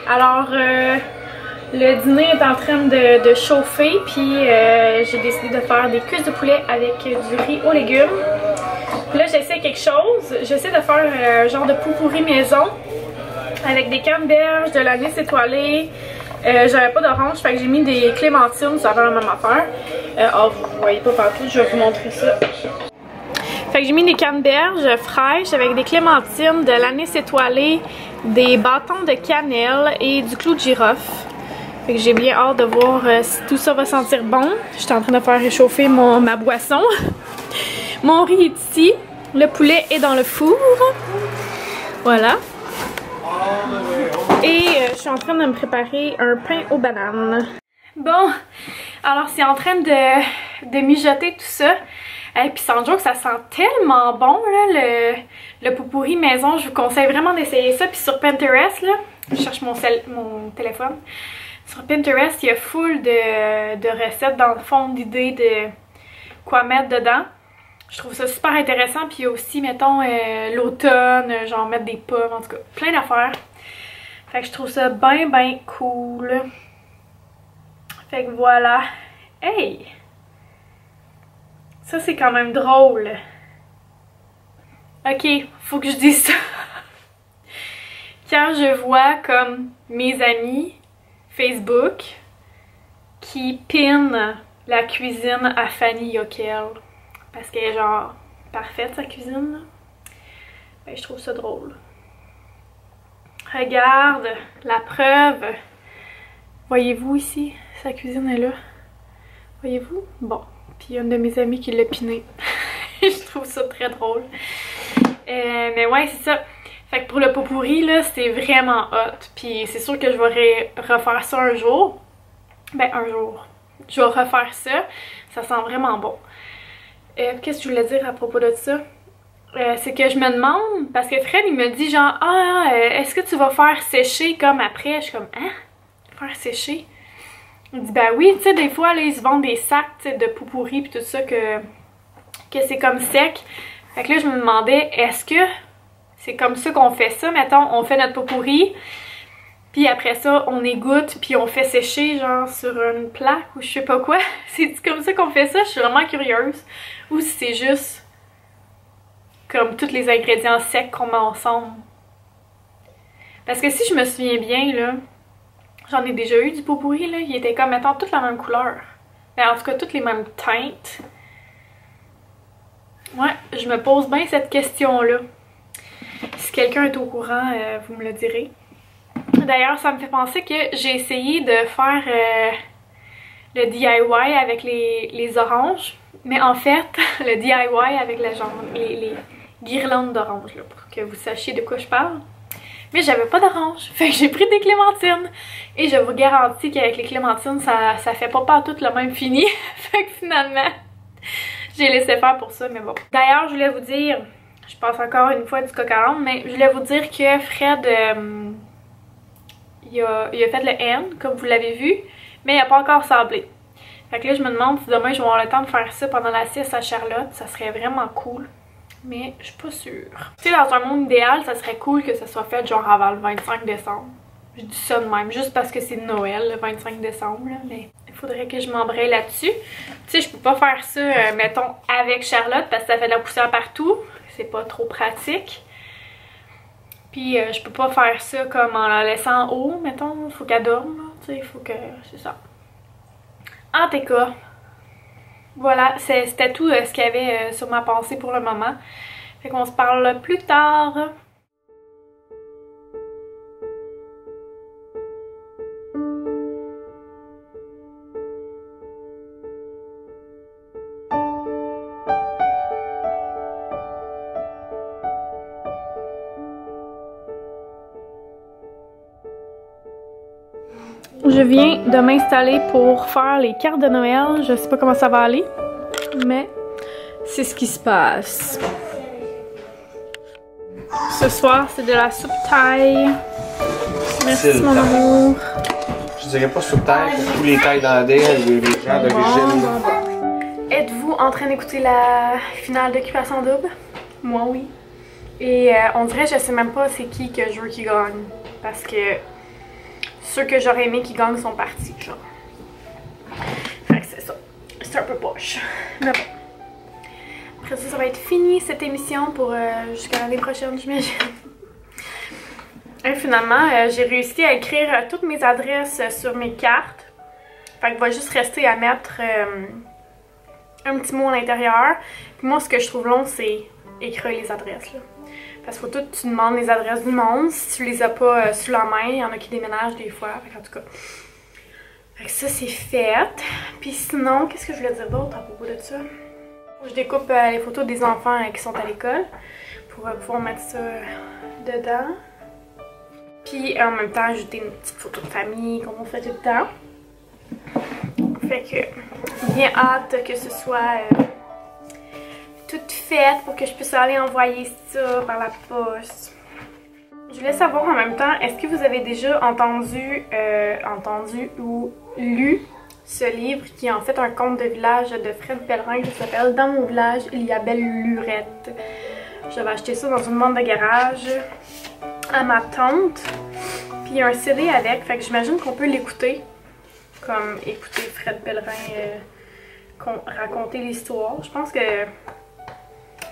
Alors, le dîner est en train de chauffer, puis j'ai décidé de faire des cuisses de poulet avec du riz aux légumes. Puis là, j'essaie quelque chose. J'essaie de faire un genre de pot-pourri maison avec des canneberges, de l'anis étoilé. J'avais pas d'orange, fait que j'ai mis des clémentines, ça va la même affaire. Oh, vous voyez pas partout, je vais vous montrer ça. Fait que j'ai mis des canneberges fraîches avec des clémentines, de l'anis étoilé, des bâtons de cannelle et du clou de girofle. Fait que j'ai bien hâte de voir si tout ça va sentir bon. Je suis en train de faire réchauffer ma boisson. Mon riz est ici. Le poulet est dans le four. Voilà. Et je suis en train de me préparer un pain aux bananes. Bon, alors c'est en train de mijoter tout ça. Et puis sans joke, ça sent tellement bon là, le pot-pourri maison. Je vous conseille vraiment d'essayer ça. Puis sur Pinterest, là, je cherche mon téléphone. Sur Pinterest, il y a full de recettes dans le fond, d'idées de quoi mettre dedans. Je trouve ça super intéressant. Puis il y a aussi, mettons, l'automne, genre mettre des pommes, en tout cas, plein d'affaires. Fait que je trouve ça bien cool. Fait que voilà. Hey! Ça, c'est quand même drôle. Ok, faut que je dise ça. Quand je vois comme mes amis Facebook qui pinent la cuisine à Fanny Yokel, parce qu'elle est genre parfaite sa cuisine, là. Ben, je trouve ça drôle. Regarde, la preuve. Voyez-vous ici? Sa cuisine est là. Voyez-vous? Bon. Puis il y a une de mes amies qui l'a piné. Je trouve ça très drôle. Mais ouais, c'est ça. Fait que pour le pot-pourri, là, c'est vraiment hot. Puis c'est sûr que je vais refaire ça un jour. Ben, un jour. Je vais refaire ça. Ça sent vraiment bon. Qu'est-ce que je voulais dire à propos de ça? C'est que je me demande, parce que Fred il me dit genre, est-ce que tu vas faire sécher comme après? Je suis comme, hein? Faire sécher? Il dit, ben oui, tu sais, des fois là, ils se vendent des sacs de pot-pourri pis tout ça que c'est comme sec. Fait que là, je me demandais, est-ce que c'est comme ça qu'on fait ça? Mettons, on fait notre pot-pourri, puis après ça, on égoutte, puis on fait sécher genre sur une plaque ou je sais pas quoi. C'est comme ça qu'on fait ça? Je suis vraiment curieuse. Ou si c'est juste comme tous les ingrédients secs qu'on met ensemble. Parce que si je me souviens bien, là, j'en ai déjà eu du pot-pourri, là, il était comme, mettons, toutes la même couleur. Mais en tout cas, toutes les mêmes teintes. Ouais, je me pose bien cette question-là. Si quelqu'un est au courant, vous me le direz. D'ailleurs, ça me fait penser que j'ai essayé de faire le DIY avec les oranges. Mais en fait, le DIY avec les guirlandes d'oranges, là, pour que vous sachiez de quoi je parle. Mais j'avais pas d'orange, fait que j'ai pris des clémentines. Et je vous garantis qu'avec les clémentines, ça fait pas tout le même fini. Fait que finalement, j'ai laissé faire pour ça, mais bon. D'ailleurs, je voulais vous dire, je passe encore une fois du coq à l'âne, mais je voulais vous dire que Fred, il a fait le N, comme vous l'avez vu, mais il a pas encore sablé. Fait que là, je me demande si demain je vais avoir le temps de faire ça pendant la sieste à Charlotte. Ça serait vraiment cool. Mais je suis pas sûre. Tu sais, dans un monde idéal, ça serait cool que ça soit fait genre avant le 25 décembre. Je dis ça de même, juste parce que c'est Noël, le 25 décembre, là, mais il faudrait que je m'embraye là-dessus. Tu sais, je peux pas faire ça, mettons, avec Charlotte, parce que ça fait de la poussière partout. C'est pas trop pratique. Puis, je peux pas faire ça comme en la laissant haut, mettons. Faut qu'elle dorme, tu sais, il faut que... c'est ça. En tout cas, voilà, c'était tout ce qu'il y avait sur ma pensée pour le moment. Fait qu'on se parle plus tard. Je viens de m'installer pour faire les cartes de Noël. Je sais pas comment ça va aller, mais c'est ce qui se passe. Ce soir, c'est de la soupe thaï. Merci mon amour. Je dirais pas soupe thaï pour tous les thaïlandais, les gens d'origine. Êtes-vous en train d'écouter la finale d'Occupation Double? Moi, oui. Et on dirait, je sais même pas c'est qui que je veux qui gagne. Parce que ceux que j'aurais aimé qui gagnent sont partis, genre. Fait que c'est ça. C'est un peu poche. Mais bon. Après ça, ça va être fini cette émission pour jusqu'à l'année prochaine, j'imagine. Et finalement, j'ai réussi à écrire toutes mes adresses sur mes cartes. Fait qu'il va juste rester à mettre un petit mot à l'intérieur. Puis moi, ce que je trouve long, c'est écrire les adresses, là. Parce qu'il faut tout, tu demandes les adresses du monde. Si tu les as pas sous la main, il y en a qui déménagent des fois. Fait en tout cas. Fait que ça, c'est fait. Puis sinon, qu'est-ce que je voulais dire d'autre à propos de ça? Je découpe les photos des enfants qui sont à l'école pour pouvoir mettre ça dedans. Puis en même temps, ajouter une petite photo de famille comme on fait tout le temps. Fait que bien hâte que ce soit tout fait pour que je puisse aller envoyer ça par la poste. Je voulais savoir en même temps, est-ce que vous avez déjà entendu ou lu ce livre qui est en fait un conte de village de Fred Pellerin qui s'appelle « Dans mon village, il y a belle lurette ». J'avais acheté ça dans une vente de garage à ma tante. Puis il y a un CD avec, fait que j'imagine qu'on peut l'écouter. Comme écouter Fred Pellerin raconter l'histoire. Je pense que...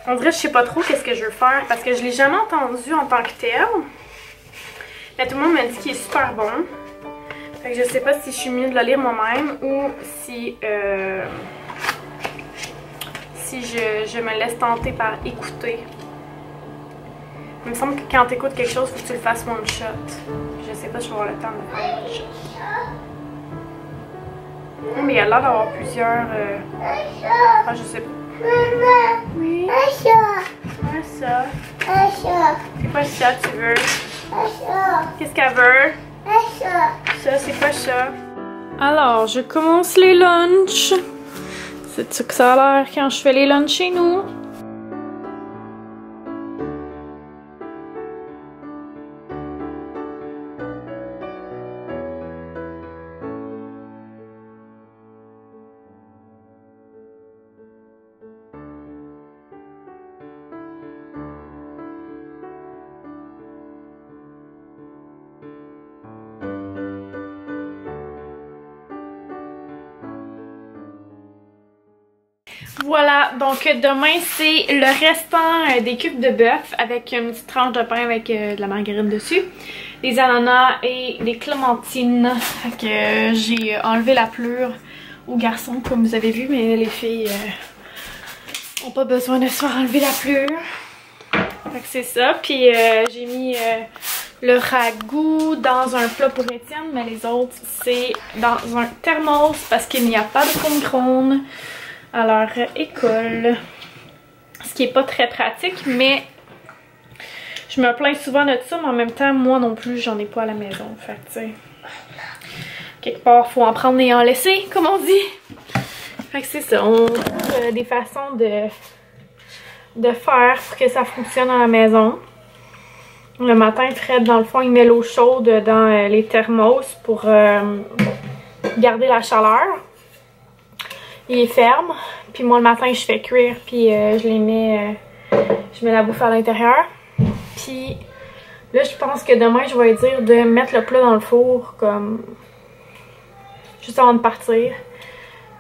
On dirait que je sais pas trop qu'est-ce que je veux faire parce que je l'ai jamais entendu en tant que tel. Mais tout le monde m'a dit qu'il est super bon. Fait que je sais pas si je suis mieux de le lire moi-même ou si je me laisse tenter par écouter. Il me semble que quand tu écoutes quelque chose, il faut que tu le fasses one shot. Je sais pas si je vais avoir le temps de faire one shot. Mais il y a l'air d'avoir plusieurs... Ah, je sais pas. Maman! Oui? Un ça. C'est quoi ça, tu veux? Qu'est-ce qu'elle veut? Ça, c'est quoi ça? Alors, je commence les lunchs. C'est ça que ça a l'air quand je fais les lunchs chez nous. Voilà, donc demain c'est le restant des cubes de bœuf avec une petite tranche de pain avec de la margarine dessus, des ananas et des clémentines. Fait que j'ai enlevé la pelure aux garçons comme vous avez vu, mais les filles ont pas besoin de se faire enlever la pelure. Fait que c'est ça, puis j'ai mis le ragoût dans un plat pour Étienne, mais les autres c'est dans un thermos parce qu'il n'y a pas de micro-ondes à leur école, ce qui est pas très pratique, mais je me plains souvent de ça, mais en même temps moi non plus j'en ai pas à la maison, fait que tu sais, quelque part faut en prendre et en laisser comme on dit. Fait que c'est ça, on trouve des façons de faire pour que ça fonctionne à la maison. Le matin, Fred dans le fond il met l'eau chaude dans les thermos pour garder la chaleur. Il est ferme, puis moi le matin je fais cuire, puis je les mets, je mets la bouffe à l'intérieur. Puis là je pense que demain je vais dire de mettre le plat dans le four comme juste avant de partir,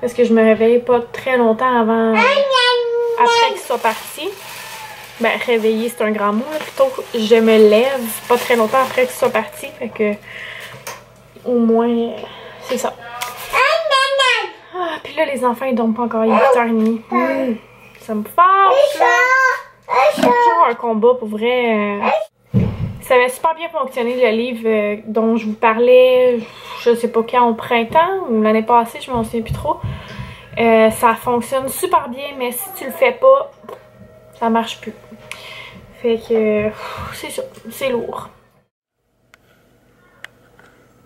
parce que je me réveille pas très longtemps avant, après qu'il soit parti. Ben réveiller c'est un grand mot, là. Plutôt je me lève pas très longtemps après qu'il soit parti, fait que au moins c'est ça. Ah, puis là, les enfants, ils dorment pas encore, il est 8h30. Ça me fâche, là. C'est toujours un combat, pour vrai. Ça avait super bien fonctionné, le livre dont je vous parlais, je sais pas quand, au printemps, ou l'année passée, je m'en souviens plus trop. Ça fonctionne super bien, mais si tu le fais pas, ça marche plus. Fait que, c'est ça, c'est lourd.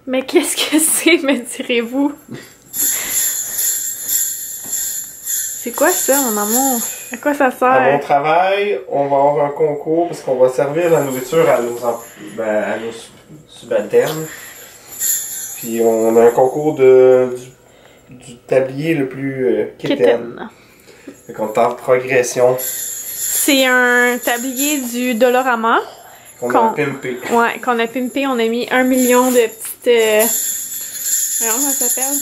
Mais qu'est-ce que c'est, me direz-vous? C'est quoi ça, mon amour? À quoi ça sert? À mon travail, on va avoir un concours parce qu'on va servir la nourriture à nos subalternes. Puis on a un concours du tablier le plus quétaine. Fait qu'on est en progression. C'est un tablier du Dollarama. Qu'on a pimpé. Ouais, qu'on a pimpé. On a mis 1 million de petites petites... Comment ça s'appelle?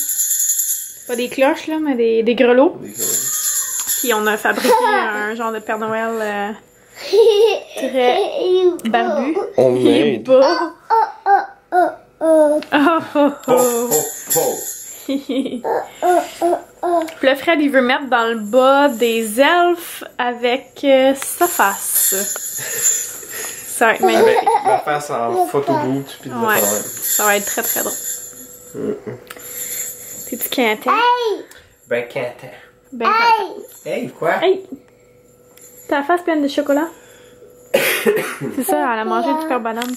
Pas des cloches, là, mais des grelots. Puis on a fabriqué un genre de Père Noël très barbu. On et bas. Oh, oh, oh. Puis le Fred, il veut mettre dans le bas des elfes avec sa face. Ça va être magnifique. Avec la face en photo boot. Puis Ouais, ça va être très très drôle. T'es-tu content? Ben content. Ben content. Hey, quoi? Hey! T'as la face pleine de chocolat? C'est ça, elle a mangé du Père Banane.